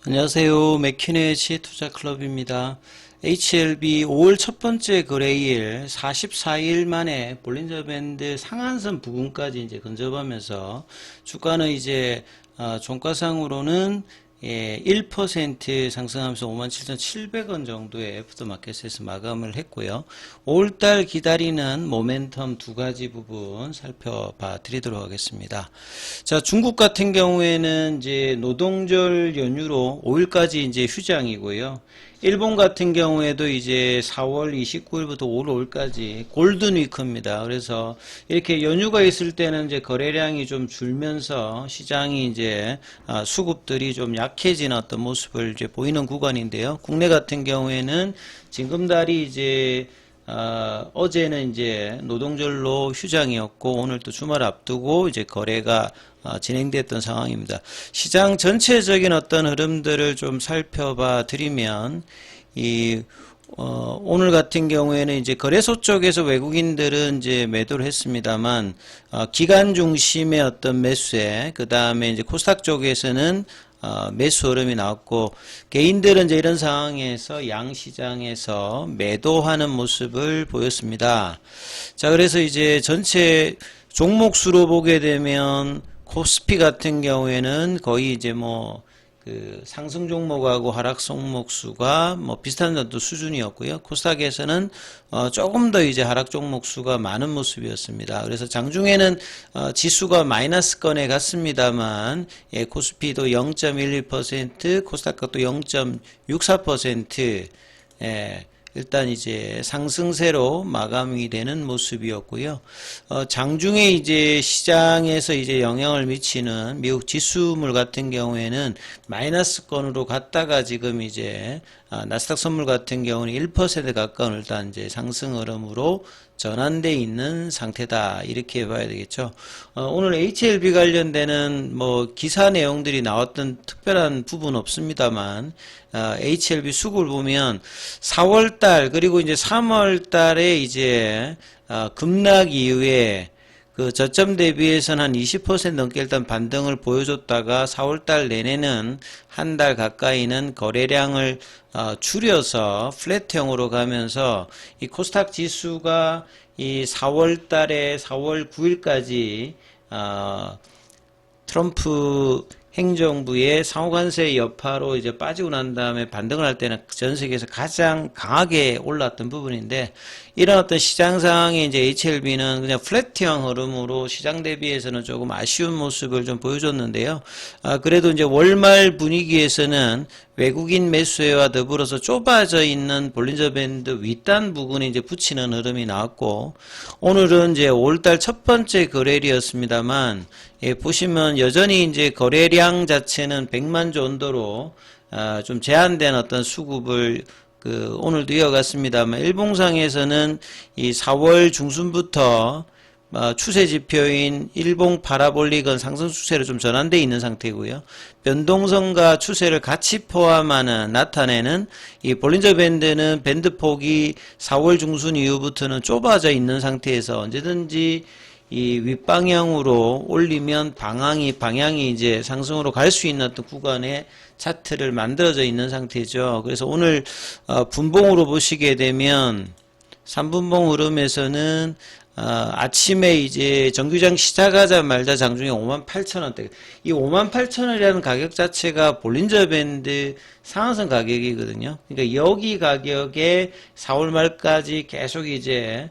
안녕하세요. 맥키네치 투자클럽입니다. HLB 5월 첫 번째 거래일 44일 만에 볼린저 밴드 상한선 부근까지 이제 근접하면서 주가는 이제 종가상으로는 1% 상승하면서 57,700원 정도의 애프터마켓에서 마감을 했고요. 5월달 기다리는 모멘텀 두 가지 부분 살펴봐 드리도록 하겠습니다. 자, 중국 같은 경우에는 이제 노동절 연휴로 5일까지 이제 휴장이고요. 일본 같은 경우에도 이제 4월 29일부터 5월 5일까지 골든 위크입니다. 그래서 이렇게 연휴가 있을 때는 이제 거래량이 좀 줄면서 시장이 이제 수급들이 좀 약해지는 어떤 모습을 이제 보이는 구간인데요. 국내 같은 경우에는 징검다리 이제 어제는 이제 노동절로 휴장이었고 오늘 또 주말 앞두고 이제 거래가 진행됐던 상황입니다. 시장 전체적인 어떤 흐름들을 좀 살펴봐 드리면 오늘 같은 경우에는 이제 거래소 쪽에서 외국인들은 이제 매도를 했습니다만 기관 중심의 어떤 매수에 그 다음에 이제 코스닥 쪽에서는 매수 흐름이 나왔고 개인들은 이제 이런 상황에서 양시장에서 매도하는 모습을 보였습니다. 자, 그래서 이제 전체 종목수로 보게 되면 코스피 같은 경우에는 거의 이제 그 상승 종목하고 하락 종목 수가 비슷한 정도 수준이었고요. 코스닥에서는 조금 더 이제 하락 종목 수가 많은 모습이었습니다. 그래서 장중에는 지수가 마이너스권에 갔습니다만 코스피도 0.11%, 코스닥도 0.64%, 일단 이제 상승세로 마감이 되는 모습이었고요. 장중에 이제 시장에서 이제 영향을 미치는 미국 지수물 같은 경우에는 마이너스권으로 갔다가 지금 이제 나스닥 선물 같은 경우는 1% 가까운 일단 이제 상승 흐름으로 전환돼 있는 상태다 이렇게 봐야 되겠죠. 오늘 HLB 관련되는 기사 내용들이 나왔던 특별한 부분 없습니다만 HLB 수급을 보면 4월달 그리고 이제 3월달에 이제 급락 이후에 그 저점 대비해서는 한 20% 넘게 일단 반등을 보여줬다가 4월달 내내는 한 달 가까이는 거래량을 줄여서 플랫형으로 가면서 이 코스닥 지수가 이 4월달에 4월 9일까지 트럼프 행정부의 상호관세 여파로 이제 빠지고 난 다음에 반등을 할 때는 전 세계에서 가장 강하게 올랐던 부분인데 이런 어떤 시장 상황에 이제 HLB는 그냥 플랫형 흐름으로 시장 대비해서는 조금 아쉬운 모습을 좀 보여줬는데요. 그래도 이제 월말 분위기에서는 외국인 매수세와 더불어서 좁아져 있는 볼린저 밴드 윗단 부근에 이제 붙이는 흐름이 나왔고 오늘은 이제 5월달 첫 번째 거래일이었습니다만 보시면 여전히 이제 거래량 자체는 100만 주 언더로 좀 제한된 어떤 수급을 오늘도 이어갔습니다만 일봉상에서는 이 4월 중순부터 추세 지표인 일봉 파라볼릭은 상승 추세로 좀 전환되어 있는 상태고요. 변동성과 추세를 같이 포함하는 나타내는 이 볼린저 밴드는 밴드 폭이 4월 중순 이후부터는 좁아져 있는 상태에서 언제든지 이 윗방향으로 올리면 방향이 이제 상승으로 갈 수 있는 어떤 구간에 차트를 만들어져 있는 상태죠. 그래서 오늘 분봉으로 보시게 되면 3분봉 흐름에서는 아침에 이제 정규장 시작하자마자 장중에 58,000원대. 이 58,000원이라는 가격 자체가 볼린저 밴드 상한선 가격이거든요. 그러니까 여기 가격에 4월 말까지 계속 이제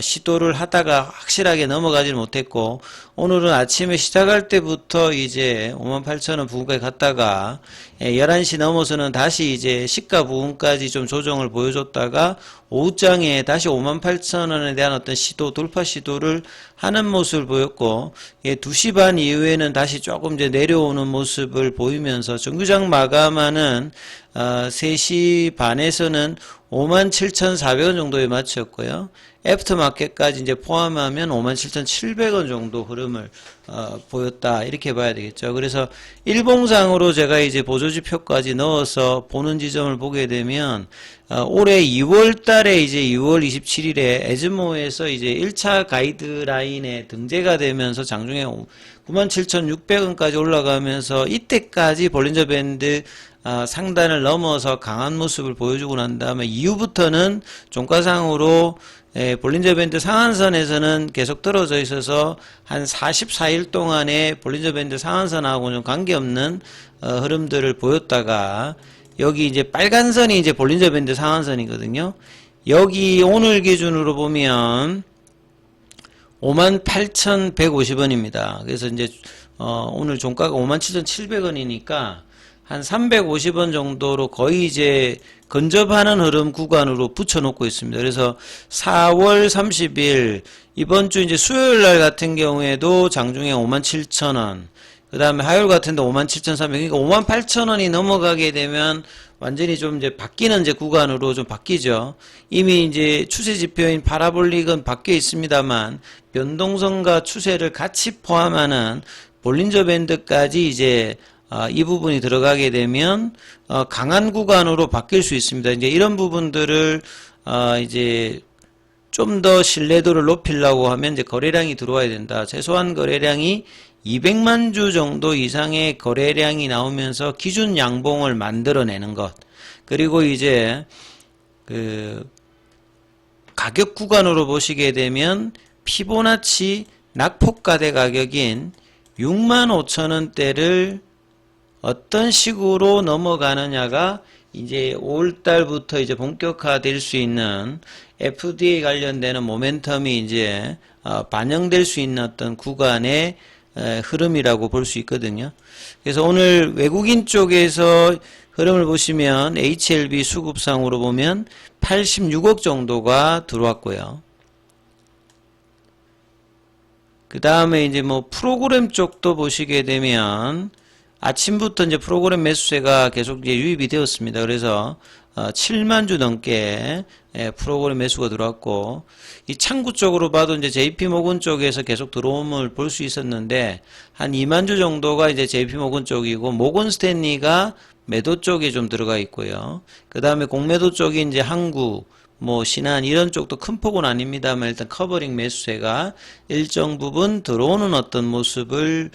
시도를 하다가 확실하게 넘어가지는 못했고 오늘은 아침에 시작할 때부터 이제 58,000원 부근까지 갔다가 11시 넘어서는 다시 이제 시가 부근까지 좀 조정을 보여줬다가 오후장에 다시 58,000원에 대한 어떤 돌파 시도를 하는 모습을 보였고 2시 반 이후에는 다시 조금 이제 내려오는 모습을 보이면서 정규장 마감하는 3시 반에서는 57,400원 정도에 마쳤고요. 애프터마켓까지 이제 포함하면 57,700원 정도 흐름을 보였다 이렇게 봐야 되겠죠. 그래서 일봉상으로 제가 이제 보조지표까지 넣어서 보는 지점을 보게 되면 올해 2월 달에 이제 2월 27일에 에즈모에서 이제 1차 가이드라인에 등재가 되면서 장중에 97,600원까지 올라가면서 이때까지 볼린저 밴드 상단을 넘어서 강한 모습을 보여주고 난 다음에 이후부터는 종가상으로 볼린저 밴드 상한선에서는 계속 떨어져 있어서 한 44일 동안에 볼린저 밴드 상한선하고는 관계없는 흐름들을 보였다가 여기 이제 빨간 선이 이제 볼린저 밴드 상한선이거든요. 여기 오늘 기준으로 보면 58,150원입니다. 그래서 이제 오늘 종가가 57,700원이니까 한 350원 정도로 거의 이제 근접하는 흐름 구간으로 붙여놓고 있습니다. 그래서 4월 30일 이번 주 이제 수요일 날 같은 경우에도 장중에 57,000원, 그 다음에 화요일 같은데 57,300원, 그러니까 58,000원이 넘어가게 되면 완전히 좀 이제 바뀌는 이제 구간으로 좀 바뀌죠. 이미 이제 추세 지표인 파라볼릭은 바뀌어 있습니다만 변동성과 추세를 같이 포함하는 볼린저 밴드까지 이제 이 부분이 들어가게 되면 강한 구간으로 바뀔 수 있습니다. 이제 이런 부분들을 이제 좀 더 신뢰도를 높이려고 하면 이제 거래량이 들어와야 된다. 최소한 거래량이 200만 주 정도 이상의 거래량이 나오면서 기준 양봉을 만들어내는 것. 그리고 이제 그 가격 구간으로 보시게 되면 피보나치 낙폭가대 가격인 65,000원대를 어떤 식으로 넘어가느냐가 이제 5월달부터 이제 본격화될 수 있는 FDA 관련되는 모멘텀이 이제 반영될 수 있는 어떤 구간의 흐름이라고 볼 수 있거든요. 그래서 오늘 외국인 쪽에서 흐름을 보시면 HLB 수급상으로 보면 86억 정도가 들어왔고요. 그 다음에 이제 뭐 프로그램 쪽도 보시게 되면 아침부터 이제 프로그램 매수세가 계속 이제 유입이 되었습니다. 그래서 7만 주 넘게 프로그램 매수가 들어왔고, 이 창구 쪽으로 봐도 이제 JP모건 쪽에서 계속 들어옴을 볼 수 있었는데 한 2만 주 정도가 이제 JP모건 쪽이고, 모건 스탠리가 매도 쪽에 좀 들어가 있고요. 그 다음에 공매도 쪽이 이제 항구, 뭐 신한 이런 쪽도 큰 폭은 아닙니다만 일단 커버링 매수세가 일정 부분 들어오는 어떤 모습을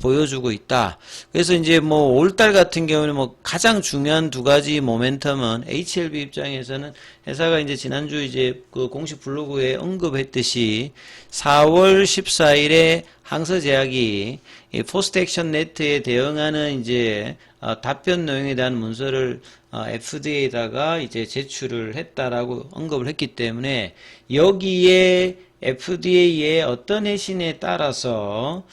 보여주고 있다. 그래서 이제 뭐 5월달 같은 경우는 뭐 가장 중요한 두 가지 모멘텀은 HLB 입장에서는 회사가 이제 지난주 이제 그 공식 블로그에 언급했듯이 4월 14일에 항서제약이 이 포스트 액션 네트에 대응하는 이제 답변 내용에 대한 문서를 FDA에다가 이제 제출을 했다라고 언급을 했기 때문에 여기에 FDA의 어떤 해신에 따라서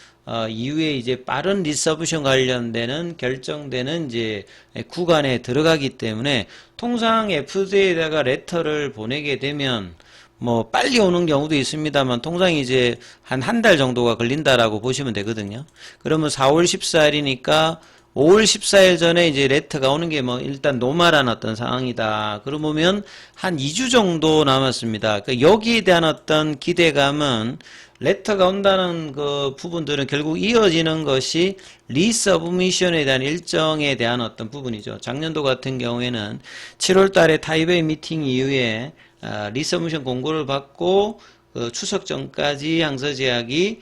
이후에 이제 빠른 리서브션 관련되는 결정되는 이제 구간에 들어가기 때문에 통상 FDA에다가 레터를 보내게 되면 뭐 빨리 오는 경우도 있습니다만 통상 이제 한 달 정도가 걸린다라고 보시면 되거든요. 그러면 4월 14일이니까 5월 14일 전에 이제 레터가 오는 게 뭐 일단 노멀한 어떤 상황이다. 그러면 한 2주 정도 남았습니다. 그러니까 여기에 대한 어떤 기대감은 레터가 온다는 그 부분들은 결국 이어지는 것이 리서브미션에 대한 일정에 대한 어떤 부분이죠. 작년도 같은 경우에는 7월 달에 타이베이 미팅 이후에 리서브미션 공고를 받고 그 추석 전까지 항서제약이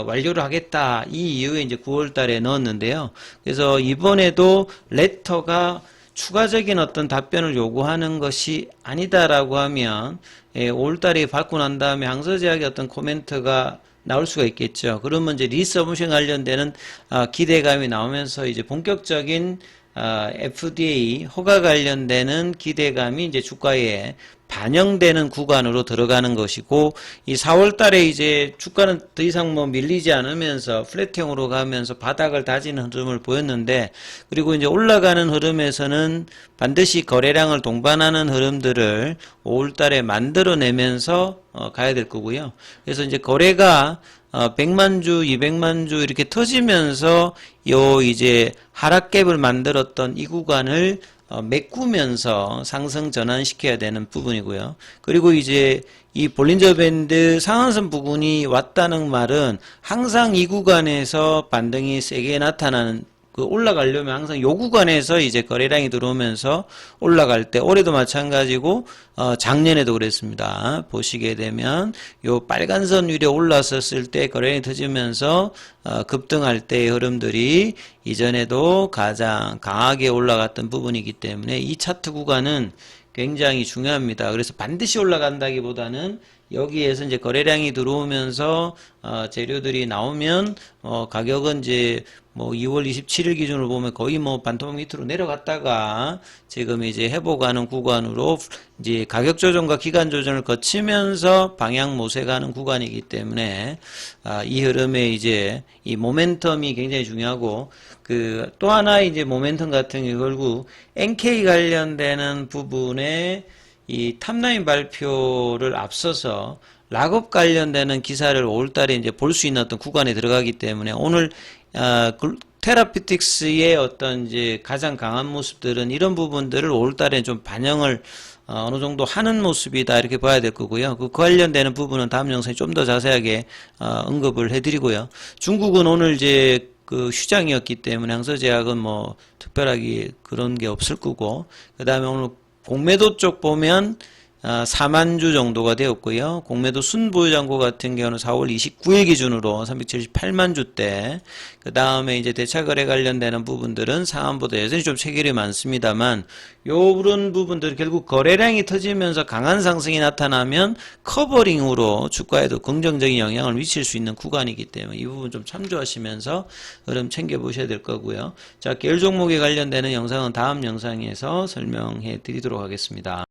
완료를 하겠다. 이 이후에 이제 9월 달에 넣었는데요. 그래서 이번에도 레터가 추가적인 어떤 답변을 요구하는 것이 아니다라고 하면 5월 달에 받고 난 다음에 항서제약의 어떤 코멘트가 나올 수가 있겠죠. 그러면 이제 리서브미션 관련되는 기대감이 나오면서 이제 본격적인 FDA 허가 관련되는 기대감이 이제 주가에 반영되는 구간으로 들어가는 것이고, 이 4월 달에 이제 주가는 더 이상 뭐 밀리지 않으면서 플랫형으로 가면서 바닥을 다지는 흐름을 보였는데, 그리고 이제 올라가는 흐름에서는 반드시 거래량을 동반하는 흐름들을 5월 달에 만들어내면서 가야 될 거고요. 그래서 이제 거래가 100만 주, 200만 주 이렇게 터지면서 요 이제 하락갭을 만들었던 이 구간을 메꾸면서 상승 전환시켜야 되는 부분이고요. 그리고 이제 이 볼린저 밴드 상한선 부근이 왔다는 말은 항상 이 구간에서 반등이 세게 나타나는 그 올라가려면 항상 요 구간에서 이제 거래량이 들어오면서 올라갈 때 올해도 마찬가지고 작년에도 그랬습니다. 보시게 되면 요 빨간 선 위로 올랐었을 때 거래량이 터지면서 급등할 때의 흐름들이 이전에도 가장 강하게 올라갔던 부분이기 때문에 이 차트 구간은 굉장히 중요합니다. 그래서 반드시 올라간다기보다는 여기에서 이제 거래량이 들어오면서 재료들이 나오면 가격은 이제 뭐 2월 27일 기준으로 보면 거의 뭐 반토막 밑으로 내려갔다가 지금 이제 회복하는 구간으로 이제 가격 조정과 기간 조정을 거치면서 방향 모색하는 구간이기 때문에 이 흐름에 이제 이 모멘텀이 굉장히 중요하고 그 또 하나 이제 모멘텀 같은 게 결국 NK 관련되는 부분에 이 탑라인 발표를 앞서서 락업 관련되는 기사를 5월달에 이제 볼 수 있는 어떤 구간에 들어가기 때문에 오늘 테라피틱스의 어떤 이제 가장 강한 모습들은 이런 부분들을 5월달에 좀 반영을 어느 정도 하는 모습이다 이렇게 봐야 될 거고요. 그 관련되는 부분은 다음 영상에 좀 더 자세하게 언급을 해드리고요. 중국은 오늘 이제 그 휴장이었기 때문에 항서제약은 뭐 특별하게 그런 게 없을 거고 그 다음에 오늘 공매도 쪽 보면 4만 주 정도가 되었고요. 공매도 순보유잔고 같은 경우는 4월 29일 기준으로 378만 주대. 그 다음에 이제 대차거래 관련되는 부분들은 상한보다 여전히 좀 체결이 많습니다만, 요런 부분들 결국 거래량이 터지면서 강한 상승이 나타나면 커버링으로 주가에도 긍정적인 영향을 미칠 수 있는 구간이기 때문에 이 부분 좀 참조하시면서 흐름 챙겨보셔야 될 거고요. 자, 계열 종목에 관련되는 영상은 다음 영상에서 설명해 드리도록 하겠습니다.